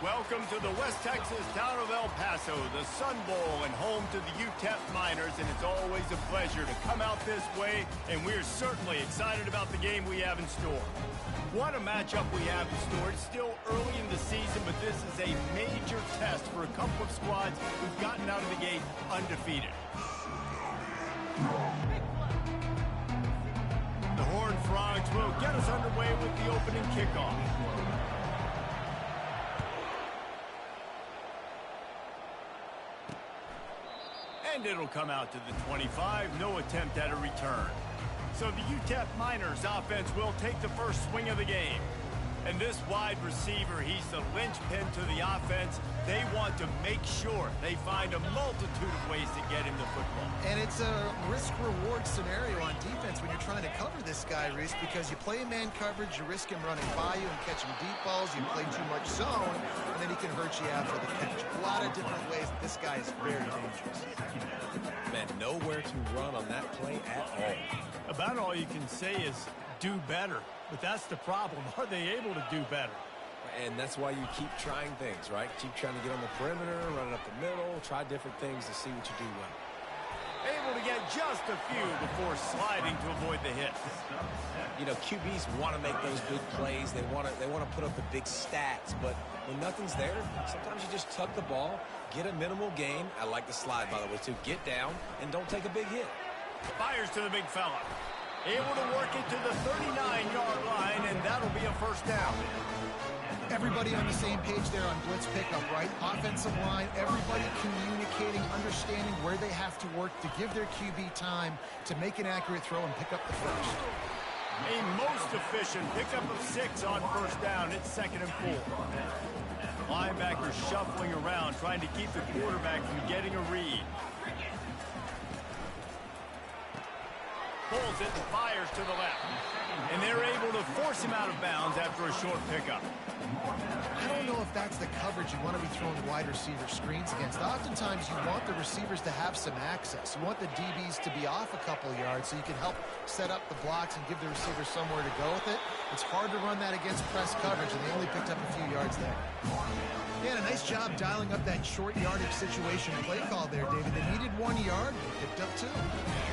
Welcome to the West Texas town of El Paso, the Sun Bowl, and home to the Utep Miners, and it's always a pleasure to come out this way, and we're certainly excited about the game we have in store. What a matchup we have in store. It's still early in the season, but this is a major test for a couple of squads who've gotten out of the gate undefeated. The Horned Frogs will get us underway with the opening kickoff. And it'll come out to the 25, no attempt at a return. So the Utep Miners offense will take the first swing of the game. And this wide receiver, he's the linchpin to the offense. They want to make sure they find a multitude of ways to get him the football. And it's a risk-reward scenario on defense when you're trying to cover this guy, Reese, because you play man coverage, you risk him running by you and catching deep balls, you play too much zone, and then he can hurt you after the catch. A lot of different ways. This guy is very dangerous. Man, nowhere to run on that play at all. About all you can say is do better. But that's the problem. Are they able to do better? And that's why you keep trying things, right? Keep trying to get on the perimeter, run it up the middle, try different things to see what you do well. Able to get just a few before sliding to avoid the hit. You know, QBs want to make those big plays. They want to put up the big stats. But when nothing's there, sometimes you just tuck the ball, get a minimal gain. I like the slide, by the way, too. Get down and don't take a big hit. Fires to the big fella. Able to work it to the 39-yard line, and that'll be a first down. Everybody on the same page there on blitz pickup, right? Offensive line, everybody communicating, understanding where they have to work to give their QB time to make an accurate throw and pick up the first. A most efficient pickup of 6 on first down. It's 2nd and 4. Linebackers shuffling around, trying to keep the quarterback from getting a read. Pulls it and fires to the left. And they're able to force him out of bounds after a short pickup. I don't know if that's the coverage you want to be throwing wide receiver screens against. Oftentimes, you want the receivers to have some access. You want the DBs to be off a couple of yards so you can help set up the blocks and give the receivers somewhere to go with it. It's hard to run that against press coverage, and they only picked up a few yards there. Yeah, and a nice job dialing up that short yardage situation play call there, David. They needed 1 yard, picked up 2.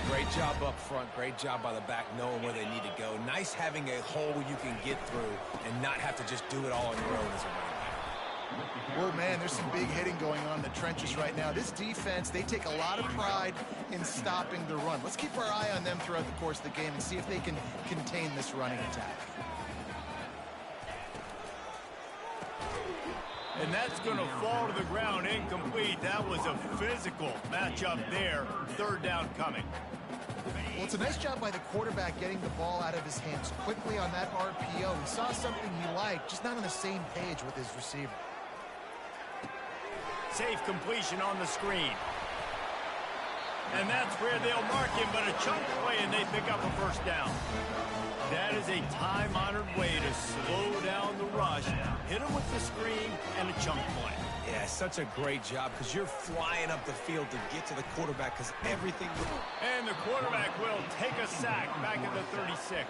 Great job up front. Great job by the back knowing where they need to go. Nice having a hole you can get through and not have to just do it all on your own as a running back. Well, man, there's some big hitting going on in the trenches right now. This defense, they take a lot of pride in stopping the run. Let's keep our eye on them throughout the course of the game and see if they can contain this running attack. And that's going to fall to the ground incomplete. That was a physical matchup there. 3rd down coming. Well, it's a nice job by the quarterback getting the ball out of his hands quickly on that RPO. He saw something he liked, just not on the same page with his receiver. Safe completion on the screen. And that's where they'll mark him, but a chunk play, and they pick up a first down. That is a time-honored way to slow down the rush, hit him with the screen, and a chunk play. Yeah, such a great job because you're flying up the field to get to the quarterback because everything... And the quarterback will take a sack back at the 36.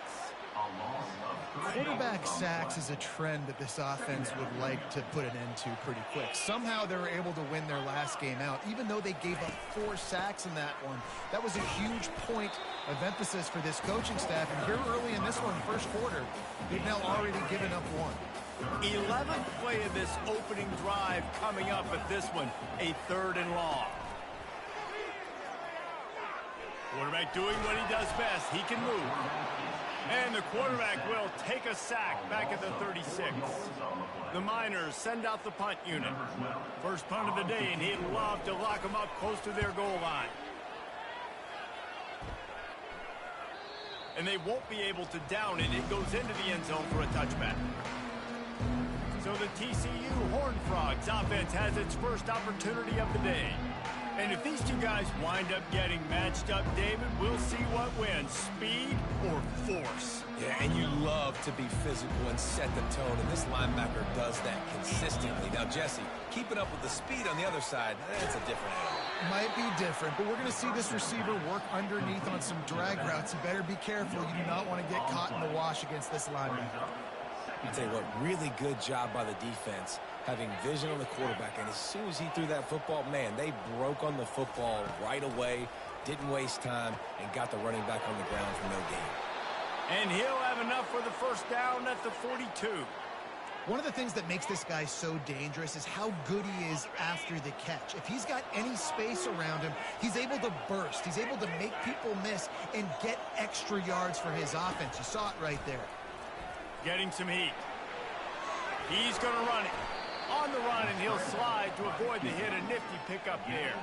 Quarterback sacks is a trend that this offense would like to put an end to pretty quick. Somehow they were able to win their last game out, even though they gave up 4 sacks in that one. That was a huge point of emphasis for this coaching staff. And here early in this one, first quarter, they've now already given up 1. 11th play of this opening drive coming up, but this one, a 3rd and long. Quarterback doing what he does best. He can move. And the quarterback will take a sack back at the 36. The Miners send out the punt unit. First punt of the day, and he'd love to lock them up close to their goal line. And they won't be able to down it. It goes into the end zone for a touchback. So the TCU Horned Frogs offense has its first opportunity of the day. And if these two guys wind up getting matched up, David, we'll see what wins, speed or force. Yeah, and you love to be physical and set the tone, and this linebacker does that consistently. Now, Jesse, keeping up with the speed on the other side, that's a different animal. Might be different, but we're going to see this receiver work underneath on some drag routes. You better be careful. You do not want to get caught in the wash against this linebacker. I tell you what, really good job by the defense, having vision on the quarterback. And as soon as he threw that football, man, they broke on the football right away, didn't waste time, and got the running back on the ground for no gain. And he'll have enough for the first down at the 42. One of the things that makes this guy so dangerous is how good he is after the catch. If he's got any space around him, he's able to burst. He's able to make people miss and get extra yards for his offense. You saw it right there. Getting some heat. He's going to run it. On the run, and he'll slide to avoid the hit. A nifty pickup there.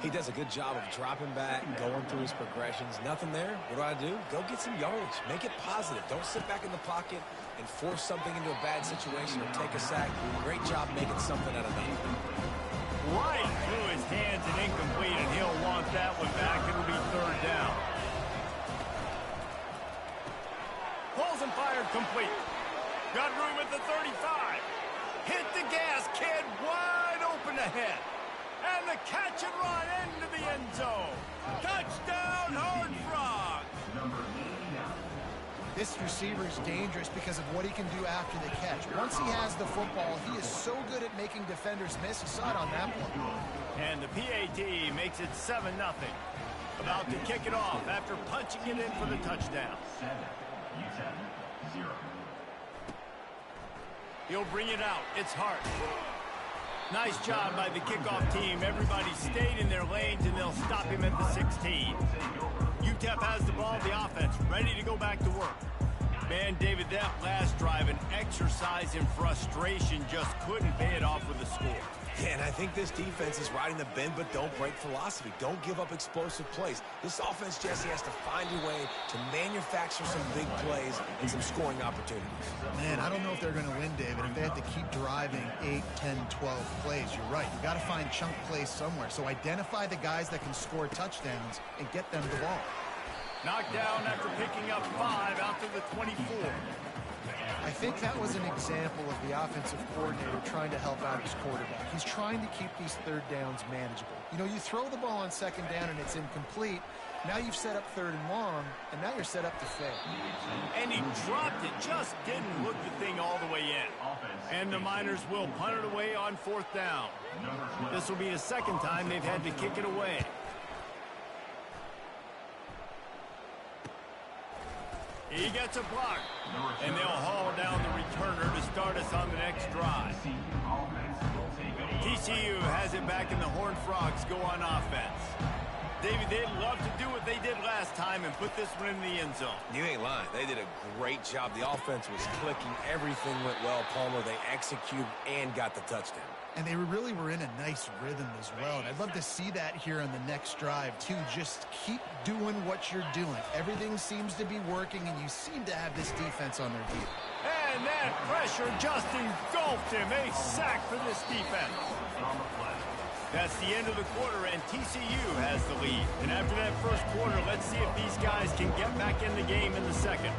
He does a good job of dropping back, going through his progressions. Nothing there. What do? Go get some yardage. Make it positive. Don't sit back in the pocket and force something into a bad situation or take a sack. Great job making something out of that. Right through his hands and incomplete, and he'll want that one back. It'll be third down. Pulls and fired complete. Got room at the 35. Hit the gas, kid. Wide open ahead. And the catch and run into the end zone. Touchdown, Horned Frogs. This receiver is dangerous because of what he can do after the catch. Once he has the football, he is so good at making defenders miss. You saw it on that play. And the PAT makes it 7-0. About to kick it off after punching it in for the touchdown. Utep 0. He'll bring it out. It's Hart. Nice job by the kickoff team. Everybody stayed in their lanes, and they'll stop him at the 16. Utep has the ball, the offense, ready to go back to work. Man, David, that last drive, an exercise in frustration, just couldn't pay it off with a score. Yeah, and I think this defense is riding the bend but don't break philosophy. Don't give up explosive plays. This offense, Jesse, has to find a way to manufacture some big plays and some scoring opportunities. Man, I don't know if they're going to win, David, if they have to keep driving 8, 10, 12 plays. You're right. You got to find chunk plays somewhere. So identify the guys that can score touchdowns and get them the ball. Knocked down after picking up 5 out to the 24. I think that was an example of the offensive coordinator trying to help out his quarterback. He's trying to keep these third downs manageable. You know, you throw the ball on second down and it's incomplete. Now you've set up third and long, and now you're set up to fail. And he dropped it, just didn't look the thing all the way in. And the Miners will punt it away on fourth down. This will be the second time they've had to kick it away. He gets a block, and they'll haul down the returner to start us on the next drive. TCU has it back, and the Horned Frogs go on offense. David, they'd love to do what they did last time and put this one in the end zone. You ain't lying. They did a great job. The offense was clicking. Everything went well, Palmer. They executed and got the touchdown. And they really were in a nice rhythm as well. And I'd love to see that here on the next drive, too. Just keep doing what you're doing. Everything seems to be working, and you seem to have this defense on their feet. And that pressure just engulfed him. A sack for this defense. That's the end of the quarter, and TCU has the lead. And after that first quarter, let's see if these guys can get back in the game in the second.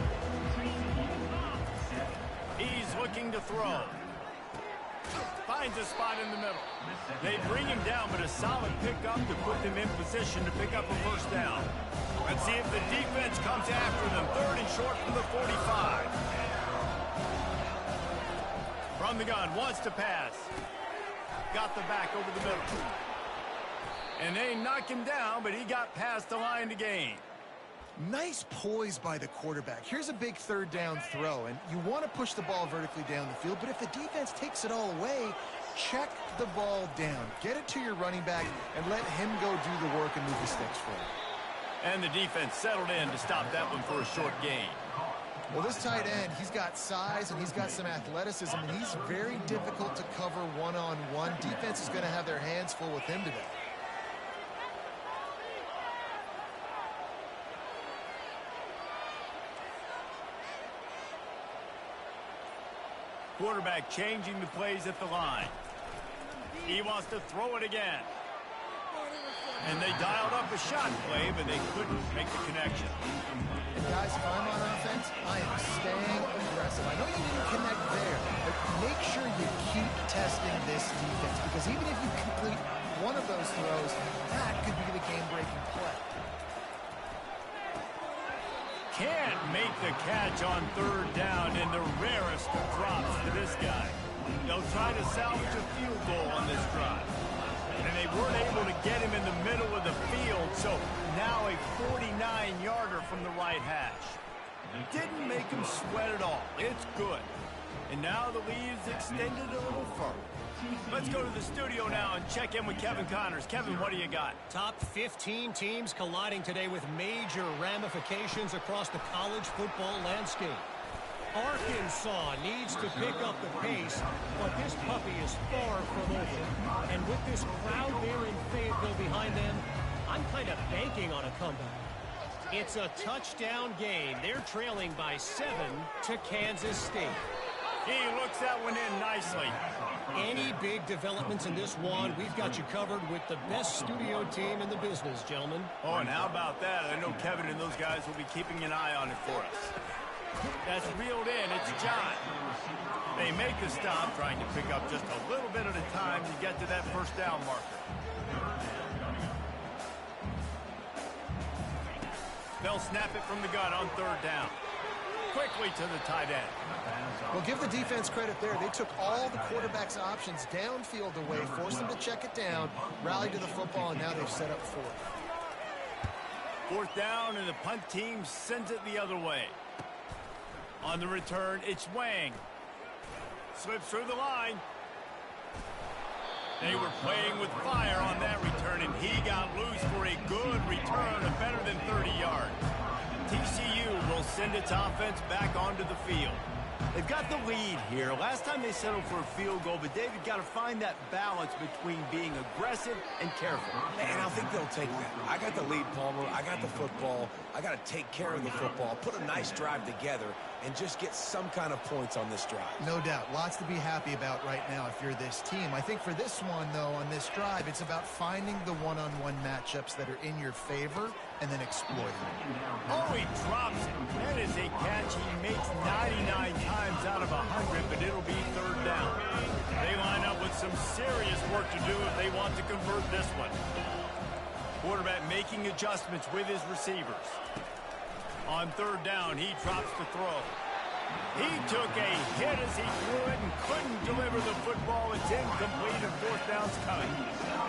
He's looking to throw. Finds a spot in the middle. They bring him down, but a solid pickup to put them in position to pick up a first down. Let's see if the defense comes after them. Third and short from the 45. From the gun, wants to pass. Got the back over the middle. And they knock him down, but he got past the line to gain. Nice poise by the quarterback. Here's a big third down throw, and you want to push the ball vertically down the field, but if the defense takes it all away, check the ball down. Get it to your running back and let him go do the work and move the sticks for you. And the defense settled in to stop that one for a short gain. Well, this tight end, he's got size and he's got some athleticism, and he's very difficult to cover one-on-one. Defense is going to have their hands full with him today. Quarterback changing the plays at the line. He wants to throw it again. And they dialed up a shot play, but they couldn't make the connection. And guys, if I'm on offense, I am staying aggressive. I know you didn't connect there, but make sure you keep testing this defense, because even if you complete one of those throws, that could be the game-breaking play. Can't make the catch on third down in the rarest of drops to this guy. They'll try to salvage a field goal on this drive. And they weren't able to get him in the middle of the field, so now a 49-yarder from the right hash. Didn't make him sweat at all. It's good. And now the lead is extended a little further. Let's go to the studio now and check in with Kevin Connors. Kevin, what do you got? Top 15 teams colliding today with major ramifications across the college football landscape. Arkansas needs to pick up the pace, but this puppy is far from over. And with this crowd there in Fayetteville behind them, I'm kind of banking on a comeback. It's a touchdown game. They're trailing by 7 to Kansas State. He looks that one in nicely. Any big developments in this one, we've got you covered with the best studio team in the business, gentlemen. Oh, and how about that? I know Kevin and those guys will be keeping an eye on it for us. That's reeled in. It's John. They make the stop, trying to pick up just a little bit at a time to get to that first down marker. They'll snap it from the gun on third down. Quickly to the tight end. Well, give the defense credit there. They took all the quarterback's options downfield away, forced them to check it down, rallied to the football, and now they've set up fourth. Fourth down, and the punt team sends it the other way. On the return, it's Wang. Slips through the line. They were playing with fire on that return, and he got loose for a good return of better than 30 yards. TCU will send its offense back onto the field. They've got the lead here. Last time they settled for a field goal, but David got to find that balance between being aggressive and careful. And I think they'll take that. I got the lead, Palmer. I got the football. I got to take care of the football, put a nice drive together, and just get some kind of points on this drive. No doubt. Lots to be happy about right now if you're this team. I think for this one, though, on this drive, it's about finding the one-on-one matchups that are in your favor and then exploiting them. Oh, he drops it. That is a catch he makes 99 times out of 100, but it'll be third down. They line up with some serious work to do if they want to convert this one. Quarterback making adjustments with his receivers. On third down, he drops the throw. He took a hit as he threw it and couldn't deliver the football. It's incomplete and fourth down's coming.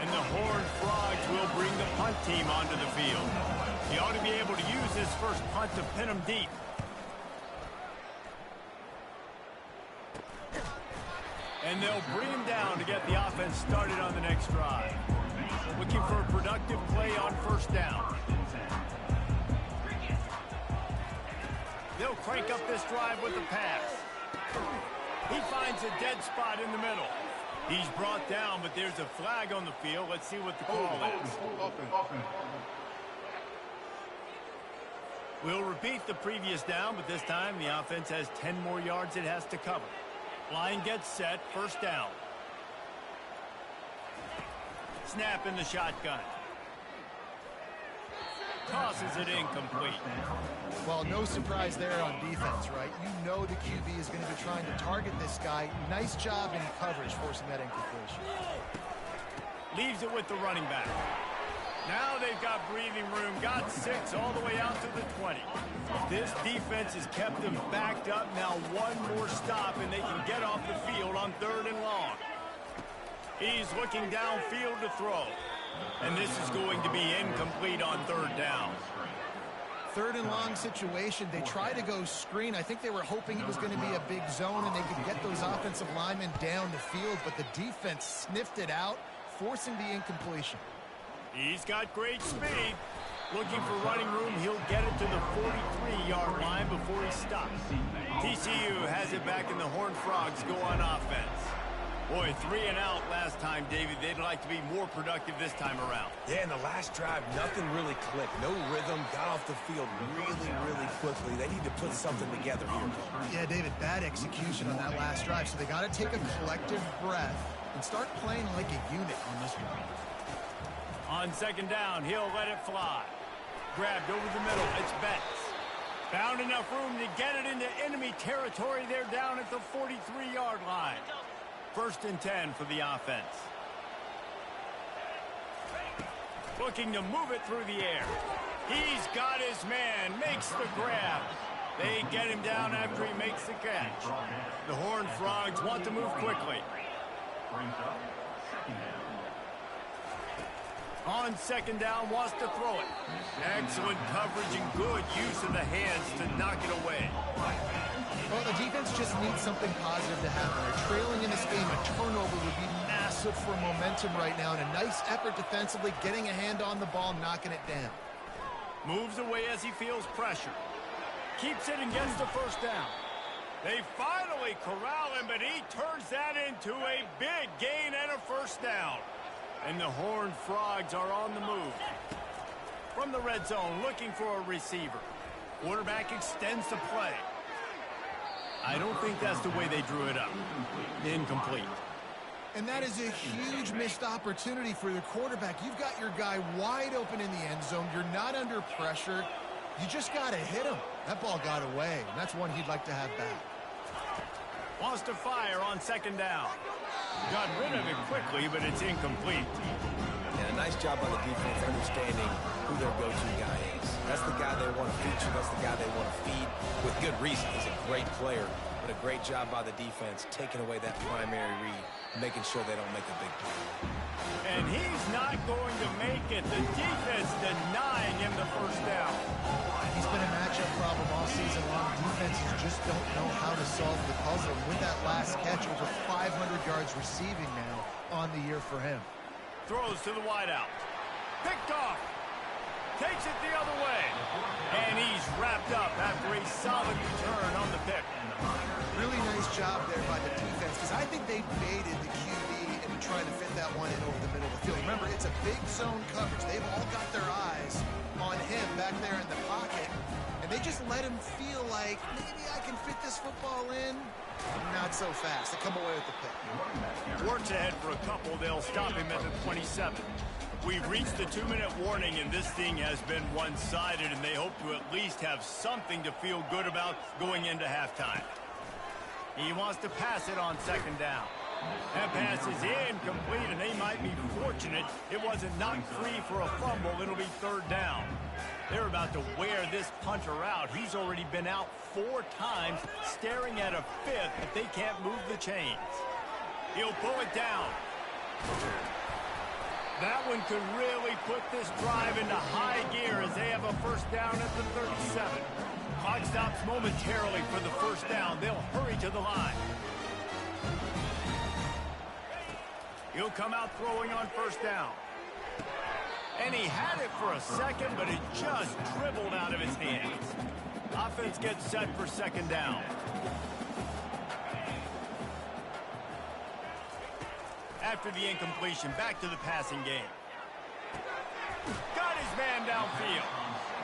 And the Horned Frogs will bring the punt team onto the field. He ought to be able to use this first punt to pin him deep. And they'll bring him down to get the offense started on the next drive. Looking for a productive play on first down. They'll crank up this drive with a pass. He finds a dead spot in the middle. He's brought down, but there's a flag on the field. Let's see what the call is. We'll repeat the previous down, but this time the offense has 10 more yards it has to cover. Line gets set, first down. Snap in the shotgun. Tosses it incomplete. Well, no surprise there on defense, right? You know the QB is going to be trying to target this guy. Nice job in coverage, forcing that incompletion. Leaves it with the running back. Now they've got breathing room, got 6 all the way out to the 20. This defense has kept them backed up. Now one more stop, and they can get off the field on third and long. He's looking downfield to throw. And this is going to be incomplete on third down. Third and long situation. They try to go screen. I think they were hoping it was going to be a big zone and they could get those offensive linemen down the field, but the defense sniffed it out, forcing the incompletion. He's got great speed. Looking for running room. He'll get it to the 43-yard line before he stops. TCU has it back, and the Horned Frogs go on offense. Boy, 3 and out last time, David. They'd like to be more productive this time around. Yeah, in the last drive, nothing really clicked. No rhythm, got off the field really quickly. They need to put something together here. Yeah, David, bad execution on that last drive, so they got to take a collective breath and start playing like a unit on this one. On second down, he'll let it fly. Grabbed over the middle, it's Betts. Found enough room to get it into enemy territory. They're down at the 43-yard line. First and 10 for the offense. Looking to move it through the air. He's got his man, makes the grab. They get him down after he makes the catch. The Horned Frogs want to move quickly. On second down, wants to throw it. Excellent coverage and good use of the hands to knock it away. Well, the defense just needs something positive to happen. They're trailing in this game. A turnover would be massive for momentum right now. And a nice effort defensively, getting a hand on the ball, knocking it down. Moves away as he feels pressure. Keeps it and gets the first down. They finally corral him, but he turns that into a big gain and a first down. And the Horned Frogs are on the move. From the red zone, looking for a receiver. Quarterback extends the play. I don't think that's the way they drew it up. Incomplete. And that is a huge missed opportunity for the quarterback. You've got your guy wide open in the end zone. You're not under pressure. You just got to hit him. That ball got away, and that's one he'd like to have back. Wants to fire on second down. Got rid of it quickly, but it's incomplete. And a nice job by the defense understanding who their go-to guy is. That's the guy they want to feature. That's the guy they want to feed with good reason. He's a great player, but a great job by the defense taking away that primary read, making sure they don't make a big play. And he's not going to make it. The defense denying him the first down. He's been a matchup problem all season long. Defenses just don't know how to solve the puzzle. With that last catch, over 500 yards receiving now on the year for him. Throws to the wideout. Picked off. Takes it the other way. And he's wrapped up after a solid return on the pick. Really nice job there by the defense, because I think they baited the QB into trying to fit that one in over the middle of the field. Remember, it's a big zone coverage. They've all got their eyes on him back there in the pocket, and they just let him feel like, maybe I can fit this football in. Not so fast. They come away with the pick. Works ahead for a couple. They'll stop him at the 27. We've reached the 2-minute warning, and this thing has been one-sided, and they hope to at least have something to feel good about going into halftime. He wants to pass it on second down. That pass is incomplete, and they might be fortunate it wasn't knocked free for a fumble. It'll be third down. They're about to wear this punter out. He's already been out 4 times, staring at a 5th if they can't move the chains. He'll pull it down. That one could really put this drive into high gear as they have a first down at the 37. Clock stops momentarily for the first down. They'll hurry to the line. He'll come out throwing on first down. And he had it for a second, but it just dribbled out of his hands. Offense gets set for second down. After the incompletion, back to the passing game. Got his man downfield.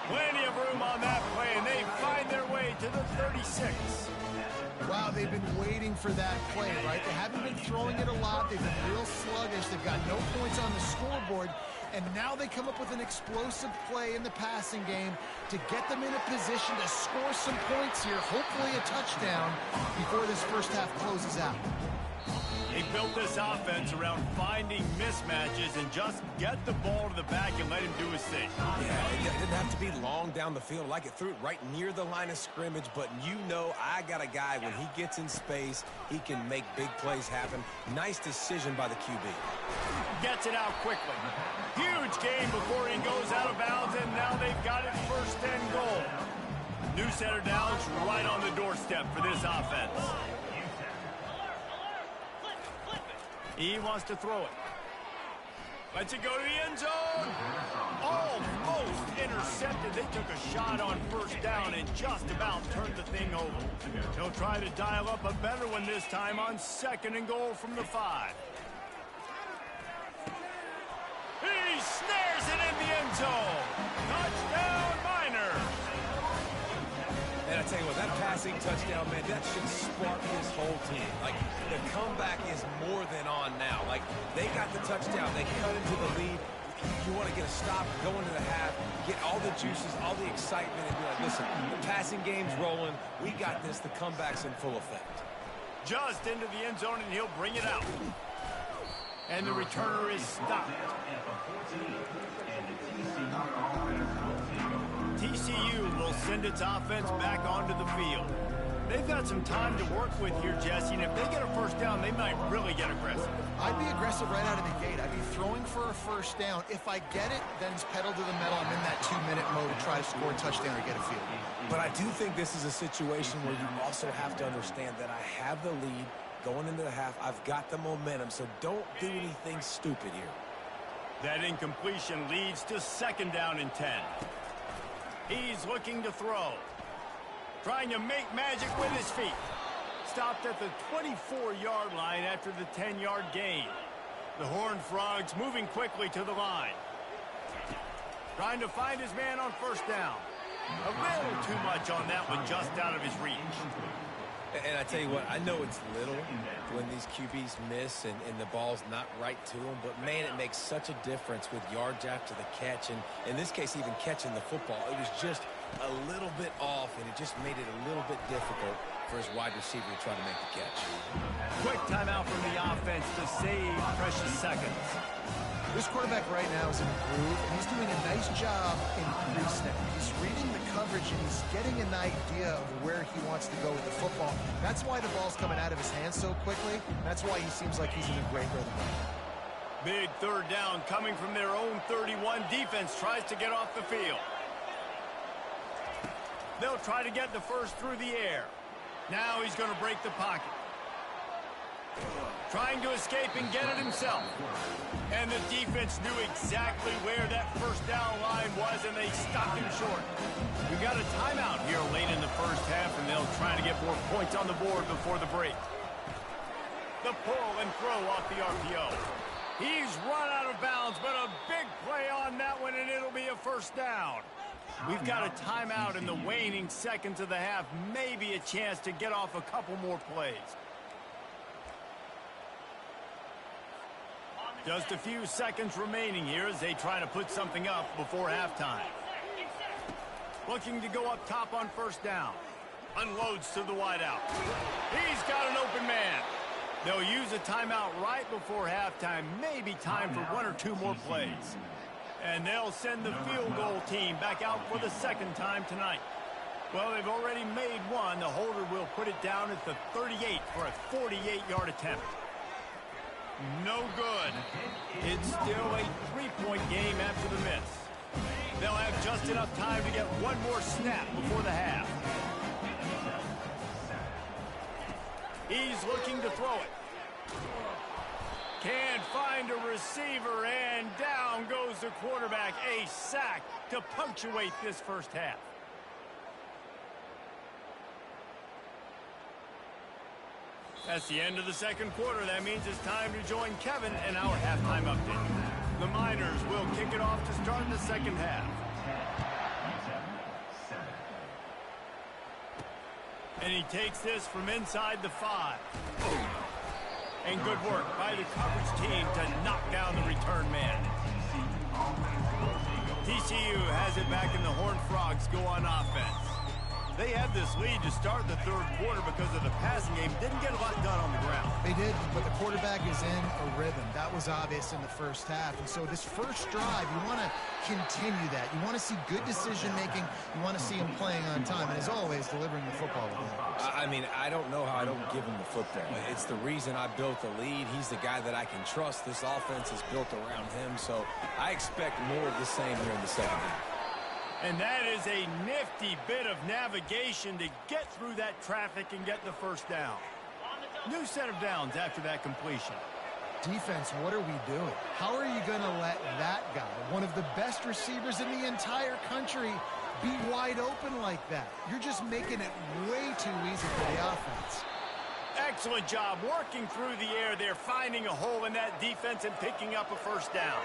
Plenty of room on that play, and they find their way to the 36. Wow, they've been waiting for that play, right? They haven't been throwing it a lot. They've been real sluggish. They've got no points on the scoreboard. And now they come up with an explosive play in the passing game to get them in a position to score some points here, hopefully a touchdown, before this first half closes out. They built this offense around finding mismatches and just get the ball to the back and let him do his thing. Yeah, it didn't have to be long down the field. Like it threw it right near the line of scrimmage, but you know I got a guy, when he gets in space, he can make big plays happen. Nice decision by the QB. Gets it out quickly. Huge gain before he goes out of bounds, and now they've got it first and goal. New set of downs right on the doorstep for this offense. He wants to throw it. Lets it go to the end zone. Almost intercepted. They took a shot on first down and just about turned the thing over. He'll try to dial up a better one this time on second and goal from the 5. He snares it in the end zone. Touchdown, Miners. And I tell you what, that passing touchdown, man, that should spark this whole team. Like, the comeback is more than on now. Like, they got the touchdown. They cut into the lead. You want to get a stop, go into the half, get all the juices, all the excitement, and be like, listen, the passing game's rolling. We got this. The comeback's in full effect. Just into the end zone, and he'll bring it out. And the returner is stopped. will send its offense back onto the field. They've got some time to work with here, Jesse, and if they get a first down, they might really get aggressive. I'd be aggressive right out of the gate. I'd be throwing for a first down. If I get it, then it's pedal to the metal. I'm in that 2-minute mode to try to score a touchdown or get a field. But I do think this is a situation where you also have to understand that I have the lead going into the half. I've got the momentum, so don't do anything stupid here. That incompletion leads to 2nd down and 10. He's looking to throw. Trying to make magic with his feet. Stopped at the 24-yard line after the 10-yard gain. The Horned Frogs moving quickly to the line. Trying to find his man on first down. A little too much on that one, just out of his reach. And I tell you what, I know it's little when these QBs miss and the ball's not right to them, but man, it makes such a difference with yards after the catch, and in this case, even catching the football. It was just a little bit off, and it just made it a little bit difficult for his wide receiver to try to make the catch. Quick timeout from the offense to save precious seconds. This quarterback right now is in a groove, and he's doing a nice job in pre-snap. He's reading the coverage, and he's getting an idea of where he wants to go with the football. That's why the ball's coming out of his hands so quickly. That's why he seems like he's in a great rhythm. Big 3rd down coming from their own 31. Defense tries to get off the field. They'll try to get the first through the air. Now he's going to break the pocket. Trying to escape and get it himself. And the defense knew exactly where that first down line was, and they stopped him short. We've got a timeout here late in the first half, and they'll try to get more points on the board before the break. The pull and throw off the RPO. He's run out of bounds, but a big play on that one, and it'll be a first down. We've got a timeout in the waning seconds of the half. Maybe a chance to get off a couple more plays. Just a few seconds remaining here as they try to put something up before halftime. Looking to go up top on first down. Unloads to the wideout. He's got an open man. They'll use a timeout right before halftime. Maybe time for 1 or 2 more plays. And they'll send the field goal team back out for the 2nd time tonight. Well, they've already made one. The holder will put it down at the 38 for a 48-yard attempt. No good. It's still a 3-point game after the miss. They'll have just enough time to get one more snap before the half. He's looking to throw it. Can't find a receiver, and down goes the quarterback. A sack to punctuate this first half. That's the end of the 2nd quarter. That means it's time to join Kevin in our halftime update. The Miners will kick it off to start the 2nd half. And he takes this from inside the 5. And good work by the coverage team to knock down the return man. TCU has it back, and the Horned Frogs go on offense. They had this lead to start the 3rd quarter because of the passing game. Didn't get a lot done on the ground. They did, but the quarterback is in a rhythm. That was obvious in the first half. And so this first drive, you want to continue that. You want to see good decision-making. You want to see him playing on time. And as always, delivering the football. I mean, I don't know how I don't give him the football. It's the reason I built the lead. He's the guy that I can trust. This offense is built around him. So I expect more of the same here in the 2nd half. And that is a nifty bit of navigation to get through that traffic and get the first down. New set of downs after that completion. Defense, what are we doing? How are you going to let that guy, one of the best receivers in the entire country, be wide open like that? You're just making it way too easy for the offense. Excellent job working through the air there, finding a hole in that defense and picking up a first down.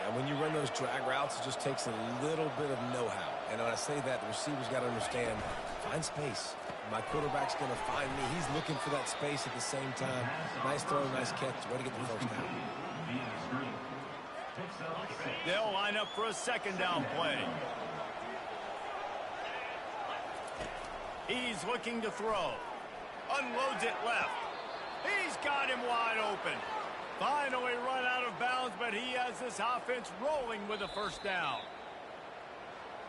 And when you run those drag routes, it just takes a little bit of know-how. And when I say that, the receiver's got to understand, find space. My quarterback's going to find me. He's looking for that space at the same time. Nice throw, nice catch. Way to get the first down. They'll line up for a 2nd down play. He's looking to throw. Unloads it left. He's got him wide open. Finally run out of bounds, but he has this offense rolling with a first down.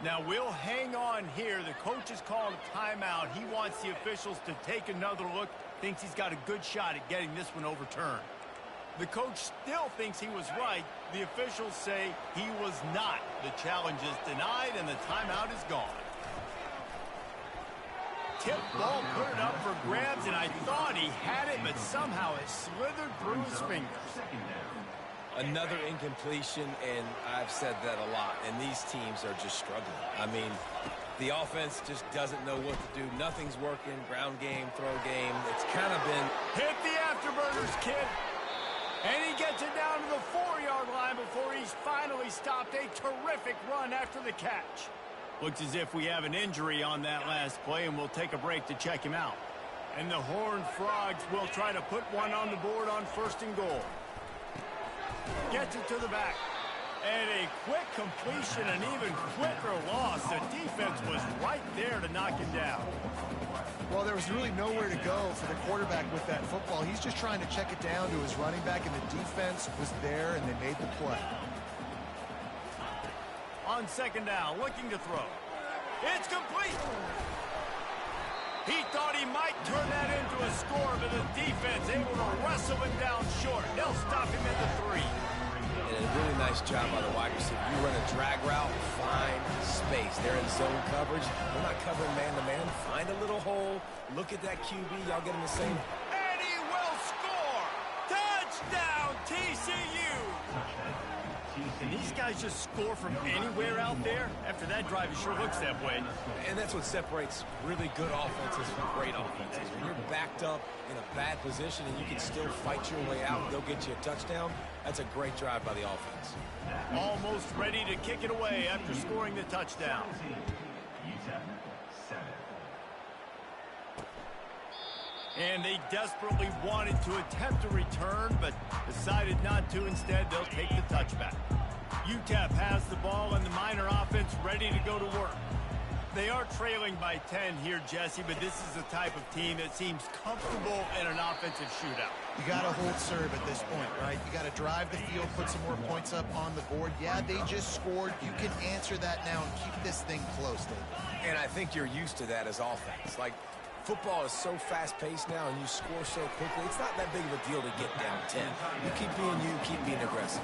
Now, we'll hang on here. The coach is calling a timeout. He wants the officials to take another look, thinks he's got a good shot at getting this one overturned. The coach still thinks he was right. The officials say he was not. The challenge is denied, and the timeout is gone. Tip ball, put it up for grabs, and I thought he had it, but somehow it slithered through his fingers. Another incompletion, and I've said that a lot, and these teams are just struggling. I mean, the offense just doesn't know what to do. Nothing's working. Ground game, throw game. It's kind of been... Hit the afterburners, kid. And he gets it down to the 4-yard line before he's finally stopped. A terrific run after the catch. Looks as if we have an injury on that last play, and we'll take a break to check him out. And the Horned Frogs will try to put one on the board on 1st and goal. Gets it to the back. And a quick completion, an even quicker loss. The defense was right there to knock him down. Well, there was really nowhere to go for the quarterback with that football. He's just trying to check it down to his running back, and the defense was there, and they made the play. On 2nd down, looking to throw. It's complete. He thought he might turn that into a score, but the defense able to wrestle him down short. They'll stop him at the 3. And a really nice job by the wide receiver. You run a drag route, find space. They're in zone coverage. They're not covering man-to-man. Find a little hole. Look at that QB. Y'all getting the same. And he will score. Touchdown, TCU. And these guys just score from anywhere out there. After that drive, it sure looks that way. And that's what separates really good offenses from great offenses. When you're backed up in a bad position and you can still fight your way out and they'll get you a touchdown, that's a great drive by the offense. Almost ready to kick it away after scoring the touchdown. Utep 7. And they desperately wanted to attempt a return, but decided not to. Instead, they'll take the touchback. Utep has the ball, and the Miner offense ready to go to work. They are trailing by 10 here, Jesse, but this is the type of team that seems comfortable in an offensive shootout. You got to hold serve at this point, right? You got to drive the field, put some more points up on the board. Yeah, they just scored. You can answer that now and keep this thing close, David. And I think you're used to that as offense. Like, football is so fast-paced now, and you score so quickly, it's not that big of a deal to get down 10. You keep being you, keep being aggressive.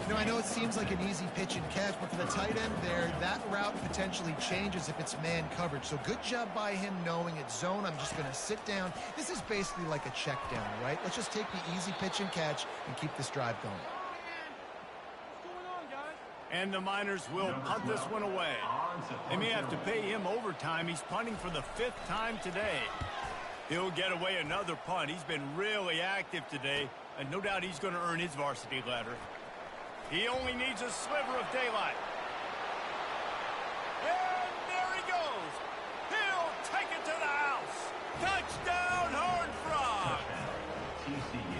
You know, I know it seems like an easy pitch and catch, but for the tight end there, that route potentially changes if it's man coverage. So good job by him knowing it's zone. I'm just going to sit down. This is basically like a check down, right? Let's just take the easy pitch and catch and keep this drive going. And the Miners will punt this one away. They may have to pay him overtime. He's punting for the 5th time today. He'll get away another punt. He's been really active today, and no doubt he's going to earn his varsity letter. He only needs a sliver of daylight. And there he goes. He'll take it to the house. Touchdown, Horned Frog.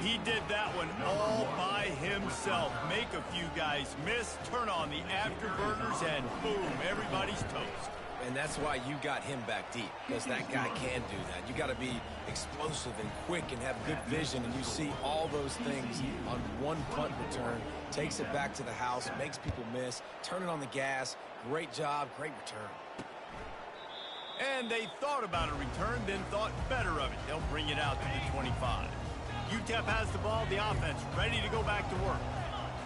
He did that one all by himself. Make a few guys miss, turn on the afterburners, and boom, everybody's toast. And that's why you got him back deep, because that guy can do that. You got to be explosive and quick and have good vision, and you see all those things on one punt return. Takes it back to the house, makes people miss, turn it on the gas. Great job, great return. And they thought about a return, then thought better of it. They'll bring it out to the 25. Utep has the ball, the offense ready to go back to work.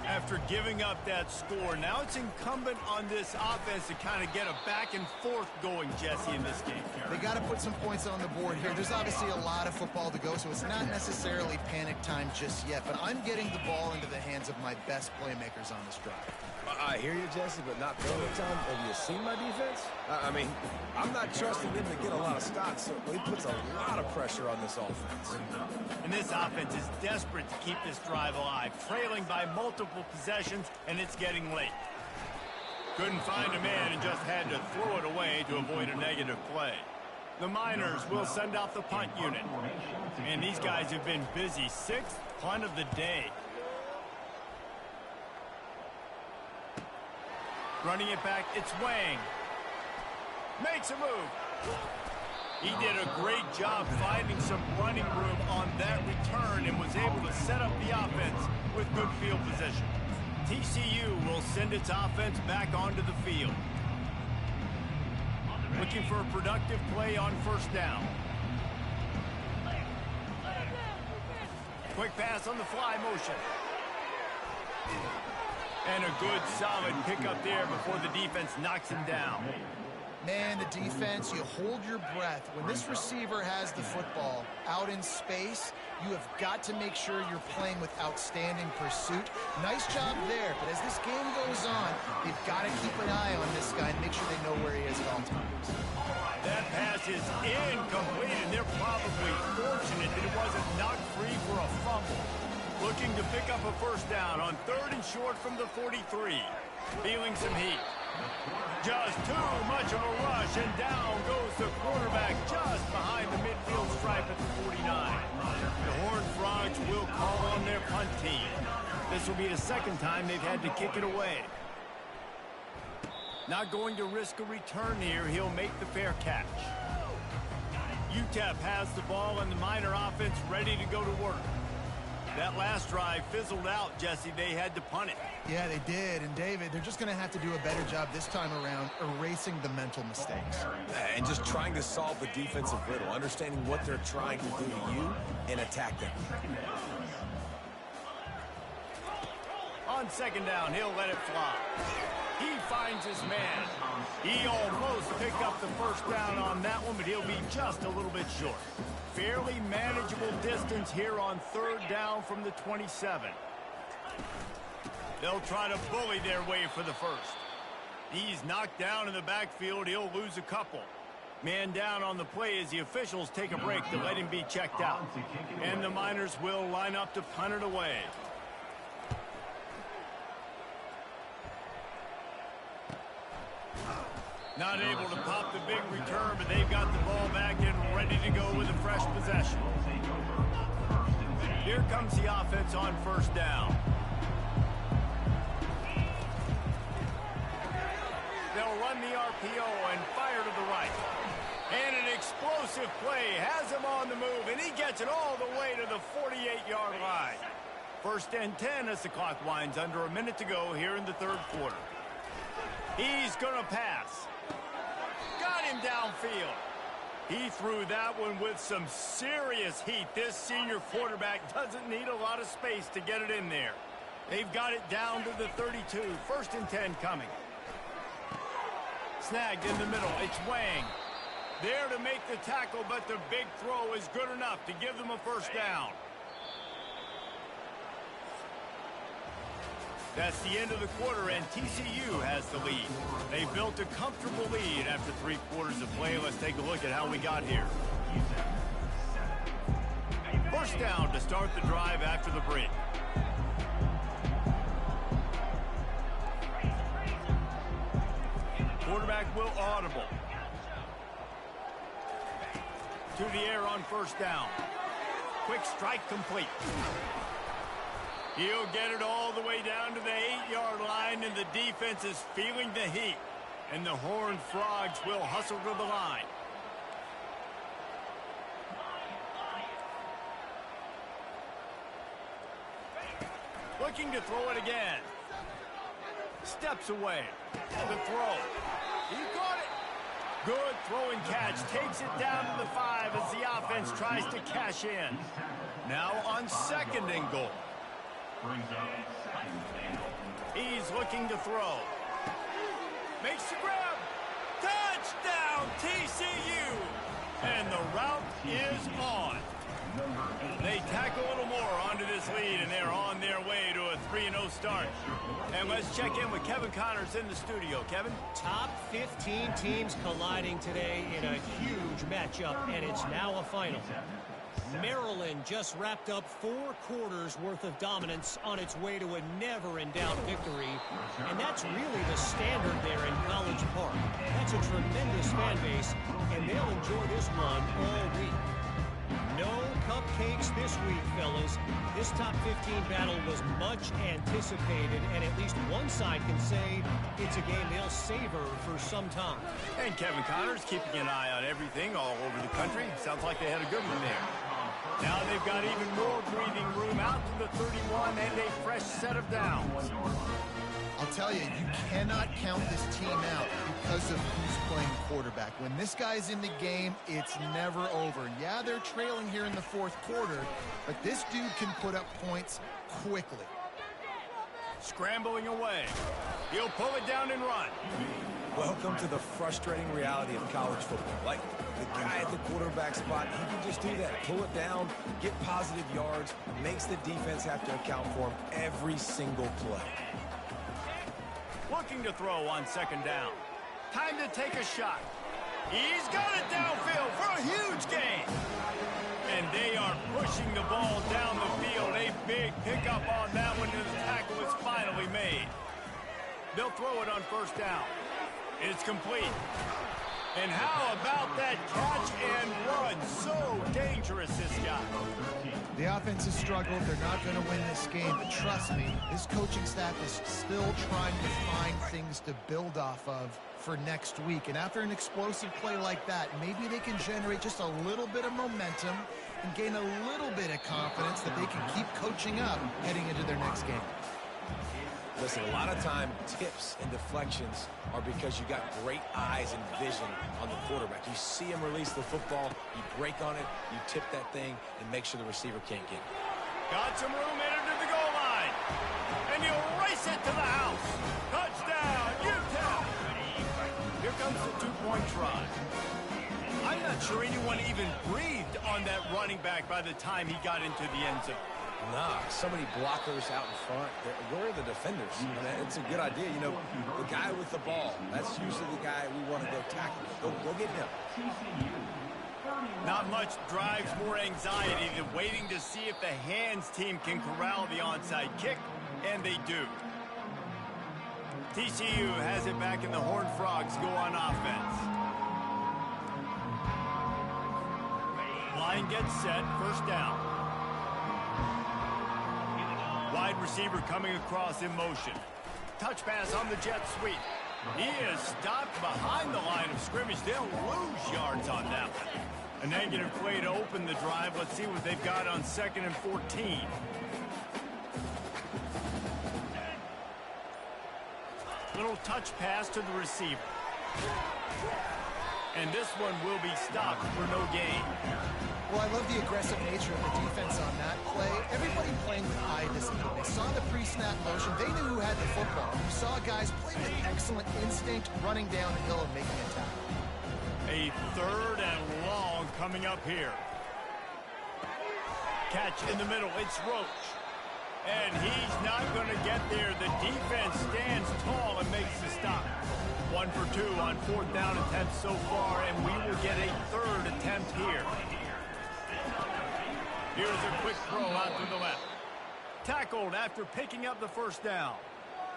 After giving up that score, now it's incumbent on this offense to kind of get a back and forth going, Jesse, in this game. They got to put some points on the board here. There's obviously a lot of football to go, so it's not necessarily panic time just yet, but I'm getting the ball into the hands of my best playmakers on this drive. I hear you, Jesse, but not panic time. Have you seen my defense? I mean, I'm not trusting them to get a lot of stops, so he puts a lot of pressure on this offense. And this offense is desperate to keep this drive alive, trailing by multiple possessions, and it's getting late. Couldn't find a man and just had to throw it away to avoid a negative play. The Miners will send out the punt unit. And these guys have been busy. 6th punt of the day. Running it back, it's Wang. Makes a move. He did a great job finding some running room on that return and was able to set up the offense with good field position. TCU will send its offense back onto the field. Looking for a productive play on first down. Quick pass on the fly motion. And a good, solid pickup there before the defense knocks him down. Man, the defense, you hold your breath. When this receiver has the football out in space, you have got to make sure you're playing with outstanding pursuit. Nice job there, but as this game goes on, they've got to keep an eye on this guy and make sure they know where he is at all times. That pass is incomplete, and they're probably fortunate that it wasn't knocked free for a fumble. Looking to pick up a first down on 3rd and short from the 43. Feeling some heat. Just too much of a rush, and down goes the quarterback just behind the midfield stripe at the 49. The Horned Frogs will call on their punt team. This will be the second time they've had to kick it away. Not going to risk a return here. He'll make the fair catch. Utep has the ball and the Miner offense ready to go to work. That last drive fizzled out, Jesse. They had to punt it. Yeah, they did. And, David, they're just going to have to do a better job this time around erasing the mental mistakes. And just trying to solve the defensive riddle, understanding what they're trying to do to you and attack them. On second down, he'll let it fly. He finds his man. He almost picked up the first down on that one, but he'll be just a little bit short. Fairly manageable distance here on 3rd down from the 27. They'll try to bully their way for the first. He's knocked down in the backfield. He'll lose a couple. Man down on the play as the officials take a break to let him be checked out. And the Miners will line up to punt it away. Not able to pop the big return, but they've got the ball back and ready to go with a fresh possession. Here comes the offense on first down. They'll run the RPO and fire to the right. And an explosive play has him on the move, and he gets it all the way to the 48-yard line. 1st and 10 as the clock winds under a minute to go here in the 3rd quarter. He's going to pass. Got him downfield. He threw that one with some serious heat. This senior quarterback doesn't need a lot of space to get it in there. They've got it down to the 32. 1st and 10 coming. Snagged in the middle. It's Wang. There to make the tackle, but the big throw is good enough to give them a first down. That's the end of the quarter, and TCU has the lead. They built a comfortable lead after 3 quarters of play. Let's take a look at how we got here. First down to start the drive after the break. Quarterback will audible. To the air on first down. Quick strike complete. He'll get it all the way down to the 8-yard line, and the defense is feeling the heat. And the Horned Frogs will hustle to the line. Looking to throw it again. Steps away. The throw. He got it. Good throw and catch. Takes it down to the 5 as the offense tries to cash in. Now on 2nd and goal. He's looking to throw. Makes the grab. Touchdown, TCU. And the route is on. They tack a little more onto this lead, and they're on their way to a 3-0 start. And let's check in with Kevin Connors in the studio. Kevin? Top 15 teams colliding today in a huge matchup, and it's now a final. Maryland just wrapped up 4 quarters worth of dominance on its way to a never-in-doubt victory. And that's really the standard there in College Park. That's a tremendous fan base, and they'll enjoy this one all week. No cupcakes this week, fellas. This top 15 battle was much anticipated, and at least one side can say it's a game they'll savor for some time. And Kevin Connors keeping an eye on everything all over the country. Sounds like they had a good one there. Now they've got even more breathing room out to the 31 and a fresh set of downs. I'll tell you, you cannot count this team out because of who's playing quarterback. When this guy's in the game, it's never over. Yeah, they're trailing here in the fourth quarter, but this dude can put up points quickly. Scrambling away. He'll pull it down and run. Welcome to the frustrating reality of college football. Like, the guy at the quarterback spot, he can just do that. Pull it down, get positive yards, makes the defense have to account for him every single play. Looking to throw on second down. Time to take a shot. He's got it downfield for a huge gain. And they are pushing the ball down the field. A big pickup on that one, and the tackle is finally made. They'll throw it on first down. It's complete. And how about that catch and run? So dangerous, this guy. The offense has struggled. They're not going to win this game, but trust me, this coaching staff is still trying to find things to build off of for next week. And after an explosive play like that, maybe they can generate just a little bit of momentum and gain a little bit of confidence that they can keep coaching up heading into their next game. Listen, a lot of time, tips and deflections are because you got great eyes and vision on the quarterback. You see him release the football, you break on it, you tip that thing, and make sure the receiver can't get it. Got some room headed to the goal line. And you race it to the house. Touchdown, Utep. Here comes the two-point try. I'm not sure anyone even breathed on that running back by the time he got into the end zone. Nah, so many blockers out in front. Where are the defenders? I mean, it's a good idea. You know, the guy with the ball, that's usually the guy we want to go tackle. Go get him. Not much drives more anxiety than waiting to see if the hands team can corral the onside kick, and they do. TCU has it back, and the Horned Frogs go on offense. Line gets set, first down. Wide receiver coming across in motion. Touch pass on the jet sweep. He is stopped behind the line of scrimmage. They'll lose yards on that one. A negative play to open the drive. Let's see what they've got on 2nd and 14. Little touch pass to the receiver. And this one will be stopped for no gain. Well, I love the aggressive nature of the defense on that play. Everybody playing with eye discipline. They saw the pre-snap motion. They knew who had the football. You saw guys play with excellent instinct, running downhill and making a tackle. A 3rd and long coming up here. Catch in the middle. It's Roach. And he's not going to get there. The defense stands tall and makes the stop. 1 for 2 on 4th down attempts so far, and we will get a 3rd attempt here. Here's a quick throw out to the left. Tackled after picking up the first down.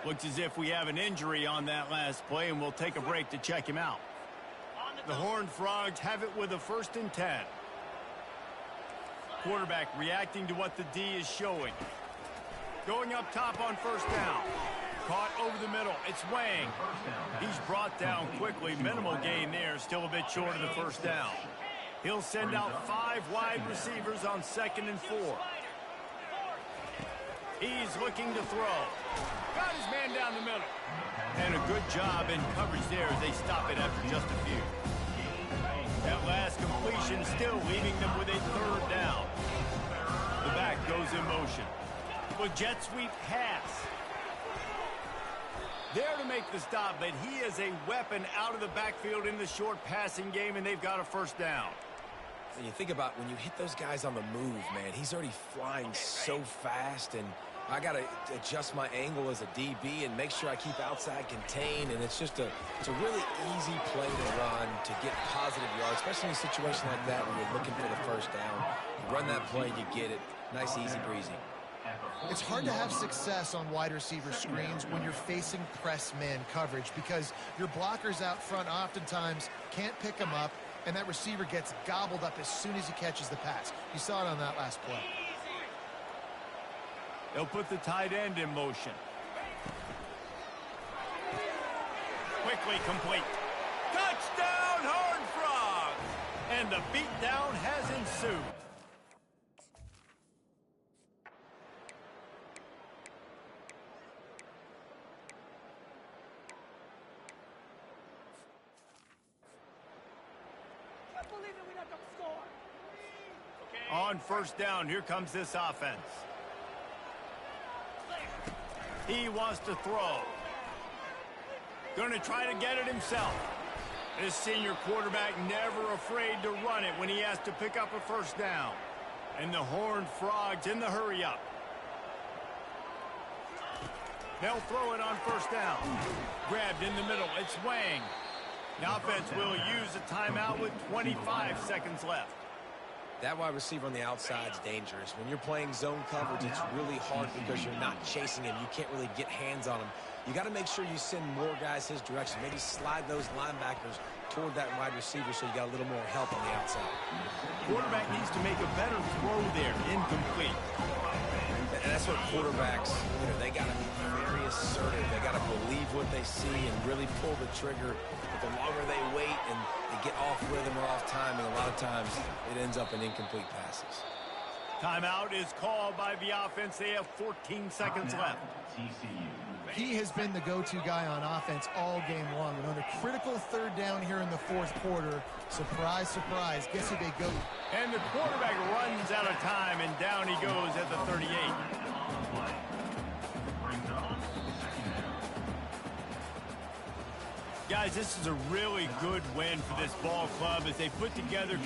Looks as if we have an injury on that last play, and we'll take a break to check him out. The Horned Frogs have it with a 1st and 10. Quarterback reacting to what the D is showing. Going up top on first down. Caught over the middle. It's Wang. He's brought down quickly. Minimal gain there. Still a bit short of the first down. He'll send out 5 wide receivers on 2nd and 4. He's looking to throw. Got his man down the middle. And a good job in coverage there as they stop it after just a few. That last completion still leaving them with a 3rd down. The back goes in motion. With jet sweep pass. There to make the stop, but he is a weapon out of the backfield in the short passing game, and they've got a 1st down. And you think about when you hit those guys on the move, man, he's already flying so fast, and I got to adjust my angle as a DB and make sure I keep outside contained, and it's a really easy play to run to get positive yards, especially in a situation like that where you're looking for the 1st down. You run that play, you get it. Nice, easy breezy. It's hard to have success on wide receiver screens when you're facing press man coverage because your blockers out front oftentimes can't pick them up, and that receiver gets gobbled up as soon as he catches the pass. You saw it on that last play. They'll put the tight end in motion. Quickly complete. Touchdown, Horned Frogs! And the beatdown has ensued. On first down, here comes this offense. He wants to throw. Going to try to get it himself. This senior quarterback never afraid to run it when he has to pick up a first down. And the Horned Frogs in the hurry up. They'll throw it on first down. Grabbed in the middle. It's Wang. The offense will use a timeout with 25 seconds left. That wide receiver on the outside is dangerous. When you're playing zone coverage, it's really hard because you're not chasing him. You can't really get hands on him. You got to make sure you send more guys his direction. Maybe slide those linebackers toward that wide receiver so you got a little more help on the outside. Quarterback needs to make a better throw there. Incomplete. And that's what quarterbacks, they got to be very assertive. They got to believe what they see and really pull the trigger. But the longer they wait and they get off rhythm or off timing, a lot of times it ends up in incomplete passes. Timeout is called by the offense. They have 14 seconds left. He has been the go-to guy on offense all game long. And on a critical third down here in the fourth quarter, surprise, surprise, guess who they go? And the quarterback runs out of time, and down he goes at the 38. Guys, this is a really good win for this ball club as they put together